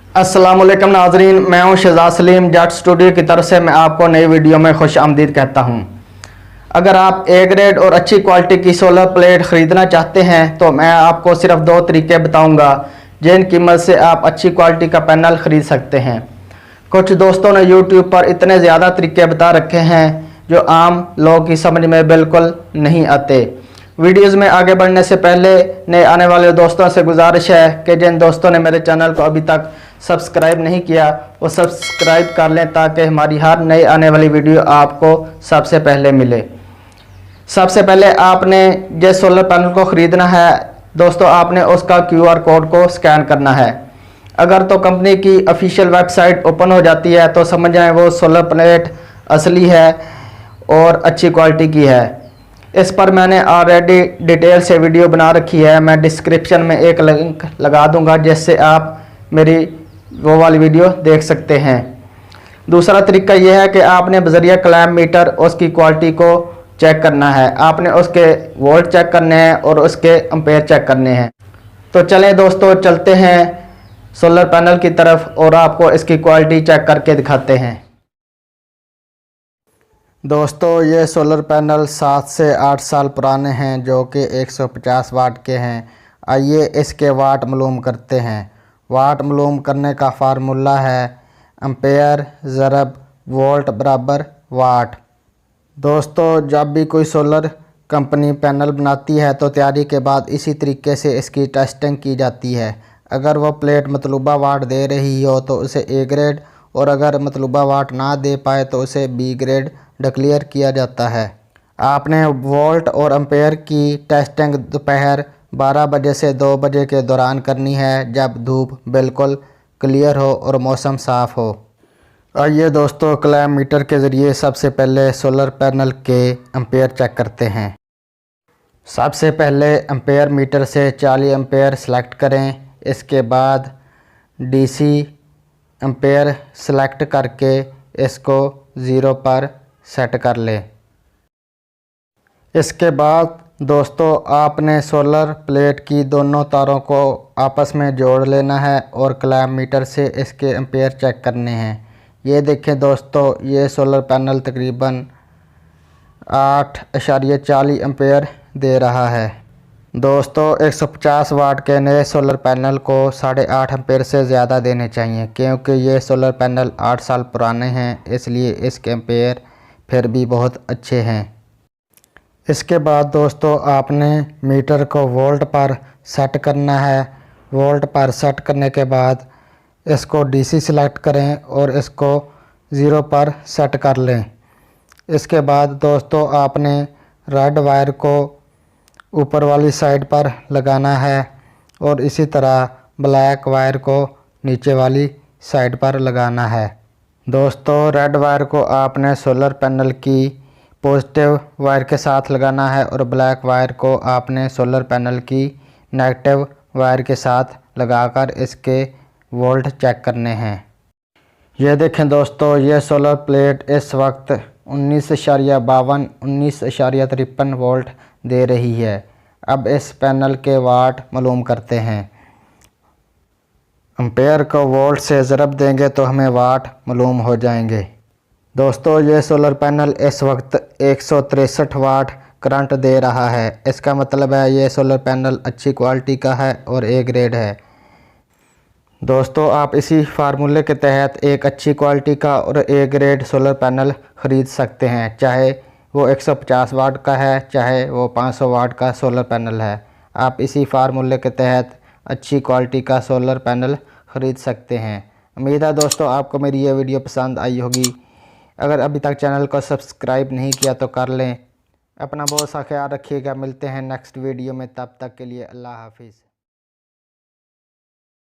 अस्सलामुअलैकुम नाजरीन, मैं हूं शहजाद सलीम। जट स्टूडियो की तरफ से मैं आपको नई वीडियो में खुश आमदीद कहता हूं। अगर आप ए ग्रेड और अच्छी क्वालिटी की सोलर प्लेट ख़रीदना चाहते हैं तो मैं आपको सिर्फ दो तरीके बताऊंगा जिनकी मदद से आप अच्छी क्वालिटी का पैनल ख़रीद सकते हैं। कुछ दोस्तों ने यूट्यूब पर इतने ज़्यादा तरीके बता रखे हैं जो आम लोगों की समझ में बिल्कुल नहीं आते। वीडियोज़ में आगे बढ़ने से पहले नए आने वाले दोस्तों से गुजारिश है कि जिन दोस्तों ने मेरे चैनल को अभी तक सब्सक्राइब नहीं किया वो सब्सक्राइब कर लें ताकि हमारी हर नई आने वाली वीडियो आपको सबसे पहले मिले। सबसे पहले आपने जिस सोलर पैनल को ख़रीदना है दोस्तों, आपने उसका QR कोड को स्कैन करना है। अगर तो कंपनी की ऑफिशियल वेबसाइट ओपन हो जाती है तो समझ जाएं वो सोलर प्लेट असली है और अच्छी क्वालिटी की है। इस पर मैंने ऑलरेडी डिटेल से वीडियो बना रखी है, मैं डिस्क्रिप्शन में एक लिंक लगा दूंगा जिससे आप मेरी वो वाली वीडियो देख सकते हैं। दूसरा तरीका यह है कि आपने बजरिया क्लैम मीटर उसकी क्वालिटी को चेक करना है। आपने उसके वोल्ट चेक करने हैं और उसके एम्पेयर चेक करने हैं। तो चलें दोस्तों, चलते हैं सोलर पैनल की तरफ और आपको इसकी क्वालिटी चेक करके दिखाते हैं। दोस्तों, ये सोलर पैनल 7 से 8 साल पुराने हैं जो कि 150 वाट के हैं। आइए इसके वाट मालूम करते हैं। वाट मालूम करने का फार्मूला है एम्पेयर ज़रब वोल्ट बराबर वाट। दोस्तों, जब भी कोई सोलर कंपनी पैनल बनाती है तो तैयारी के बाद इसी तरीके से इसकी टेस्टिंग की जाती है। अगर वो प्लेट मतलूबा वाट दे रही हो तो उसे ए ग्रेड और अगर मतलूबा वाट ना दे पाए तो उसे बी ग्रेड डिक्लेयर किया जाता है। आपने वोल्ट और एम्पेयर की टेस्टिंग दोपहर 12 बजे से 2 बजे के दौरान करनी है जब धूप बिल्कुल क्लियर हो और मौसम साफ़ हो। आइए दोस्तों, क्लैम मीटर के ज़रिए सबसे पहले सोलर पैनल के एम्पेयर चेक करते हैं। सबसे पहले एम्पेयर मीटर से 40 एम्पेयर सेलेक्ट करें। इसके बाद DC एम्पेयर सेलेक्ट करके इसको 0 पर सेट कर लें। इसके बाद दोस्तों, आपने सोलर प्लेट की दोनों तारों को आपस में जोड़ लेना है और क्लैम मीटर से इसके एम्पेयर चेक करने हैं। ये देखें दोस्तों, ये सोलर पैनल तकरीबन 8.40 एम्पेयर दे रहा है। दोस्तों, 150 वाट के नए सोलर पैनल को 8.5 एम्पेयर से ज़्यादा देने चाहिए क्योंकि ये सोलर पैनल 8 साल पुराने हैं, इसलिए इसके एम्पेयर फिर भी बहुत अच्छे हैं। इसके बाद दोस्तों, आपने मीटर को वोल्ट पर सेट करना है। वोल्ट पर सेट करने के बाद इसको DC सिलेक्ट करें और इसको 0 पर सेट कर लें। इसके बाद दोस्तों, आपने रेड वायर को ऊपर वाली साइड पर लगाना है और इसी तरह ब्लैक वायर को नीचे वाली साइड पर लगाना है। दोस्तों, रेड वायर को आपने सोलर पैनल की पॉजिटिव वायर के साथ लगाना है और ब्लैक वायर को आपने सोलर पैनल की नेगेटिव वायर के साथ लगाकर इसके वोल्ट चेक करने हैं। ये देखें दोस्तों, ये सोलर प्लेट इस वक्त 19.52 19.53 वोल्ट दे रही है। अब इस पैनल के वाट मालूम करते हैं। एम्पेयर को वोल्ट से ज़रब देंगे तो हमें वाट मालूम हो जाएंगे। दोस्तों, ये सोलर पैनल इस वक्त 163 वाट करंट दे रहा है। इसका मतलब है ये सोलर पैनल अच्छी क्वालिटी का है और ए ग्रेड है। दोस्तों, आप इसी फार्मूले के तहत एक अच्छी क्वालिटी का और ए ग्रेड सोलर पैनल ख़रीद सकते हैं, चाहे वो 150 वाट का है चाहे वो 500 वाट का सोलर पैनल है। आप इसी फार्मूले के तहत अच्छी क्वालिटी का सोलर पैनल ख़रीद सकते हैं। उम्मीद है दोस्तों आपको मेरी ये वीडियो पसंद आई होगी। अगर अभी तक चैनल को सब्सक्राइब नहीं किया तो कर लें। अपना बहुत सा ख्याल रखिएगा। मिलते हैं नेक्स्ट वीडियो में, तब तक के लिए अल्लाह हाफिज़।